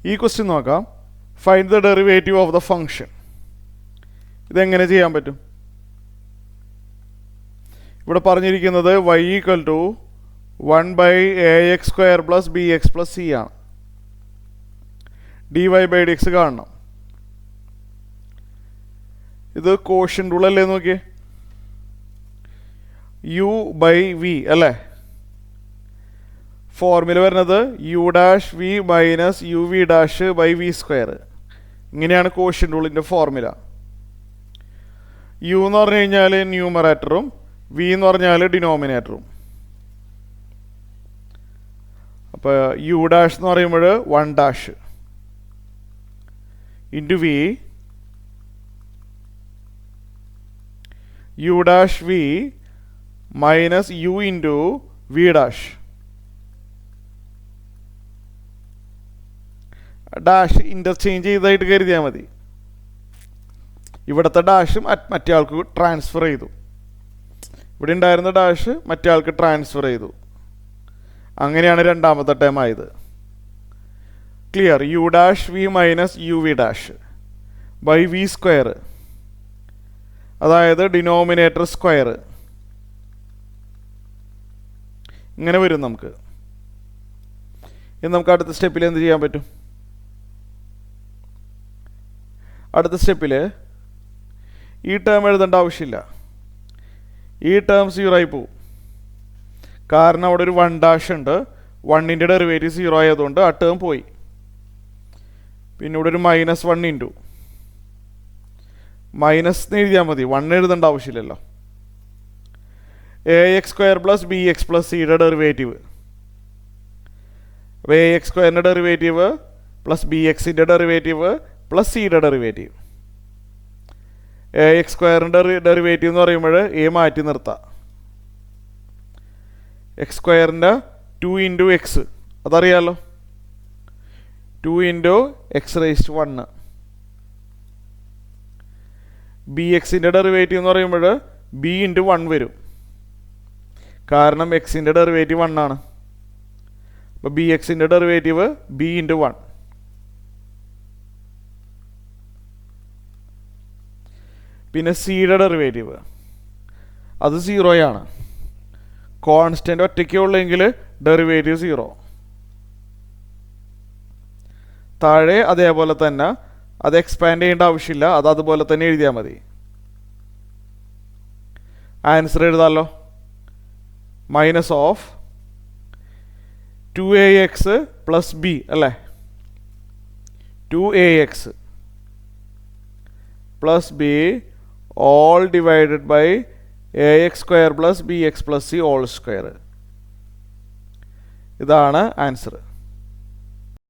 ഈ ക്വസ്റ്റ്യൻ നോക്കാം. Find the derivative of the function. ഇതെങ്ങനെ ചെയ്യാൻ പറ്റും? ഇവിടെ പറഞ്ഞിരിക്കുന്നത് y equal to 1/ax² + bx + c ആണ്. dy/dx കാണണം. ഇത് കോഷ്യന്റ് റൂൾ അല്ലേ? നോക്കിയേ, u/v അല്ലേ? ഫോർമുല വരുന്നത് u'(v - uv'/v². ഇങ്ങനെയാണ് കോഷ്യന്റ് റൂളിൻ്റെ ഫോർമുല. u എന്ന് പറഞ്ഞു കഴിഞ്ഞാൽ ന്യൂമറേറ്ററും v എന്ന് പറഞ്ഞാൽ ഡിനോമിനേറ്ററും. അപ്പോൾ u' എന്ന് പറയുമ്പോൾ 1' into v u'(v - u into v'). Dash interchange ചെയ്തതായിട്ട് കരുതിയാൽ മതി. ഇവിടുത്തെ ഡാഷും മറ്റേ ആൾക്ക് ട്രാൻസ്ഫർ ചെയ്തു. ഇവിടെ ഉണ്ടായിരുന്ന ഡാഷ് മറ്റേ ആൾക്ക് ട്രാൻസ്ഫർ ചെയ്തു. അങ്ങനെയാണ് രണ്ടാമത്തെ ടേം ആയത്. ക്ലിയർ? u'(v - uv'/v². അതായത് ഡിനോമിനേറ്റർ സ്ക്വയർ. ഇങ്ങനെ വരും നമുക്ക്. ഇനി നമുക്ക് അടുത്ത സ്റ്റെപ്പിൽ എന്ത് ചെയ്യാൻ പറ്റും? അടുത്ത സ്റ്റെപ്പിൽ ഈ ടേം എഴുതേണ്ട ആവശ്യമില്ല. ഈ ടേം 0 ആയി പോവും. കാരണം അവിടെ ഒരു 1' ഉണ്ട്. 1ൻ്റെ ഡെറിവേറ്റീവ് 0 ആയതുകൊണ്ട് ആ ടേം പോയി. പിന്നെ ഇവിടെ ഒരു -1 ഇൻറ്റു മൈനസ് എഴുതിയാൽ മതി. 1 എഴുതേണ്ട ആവശ്യമില്ലല്ലോ. ax² + bx + c യുടെ ഡെറിവേറ്റീവ്. അപ്പോൾ ax² ഡെറിവേറ്റീവ് പ്ലസ് bxൻ്റെ ഡെറിവേറ്റീവ് പ്ലസ് സിയുടെ ഡെറിവേറ്റീവ്. ax² ഡെറിവേറ്റീവ് എന്ന് പറയുമ്പോൾ a മാറ്റി നിർത്താം. x² 2 ഇൻറ്റു എക്സ്, അതറിയാമല്ലോ. 2 ഇൻറ്റു x⁻1. bxൻ്റെ ഡെറിവേറ്റീവ് എന്ന് പറയുമ്പോൾ b ഇൻറ്റു 1 വരും. കാരണം എക്സിൻ്റെ ഡെറിവേറ്റീവ് 1 ആണ്. അപ്പോൾ bxൻ്റെ ഡെറിവേറ്റീവ് b ഇൻറ്റു 1. പിന്നെ സിയുടെ ഡെറിവേറ്റീവ് അത് 0 ആണ്. കോൺസ്റ്റൻ്റ് ഒറ്റയ്ക്കേ ഉള്ളെങ്കിൽ ഡെറിവേറ്റീവ് 0. താഴെ അതേപോലെ തന്നെ, അത് എക്സ്പാൻഡ് ചെയ്യേണ്ട ആവശ്യമില്ല. അത് അതുപോലെ തന്നെ എഴുതിയാൽ മതി. ആൻസർ എഴുതാമല്ലോ. -2ax + b അല്ലേ? 2ax + b all divided by ax² + bx + c all square. ഇതാണ് ആൻസർ.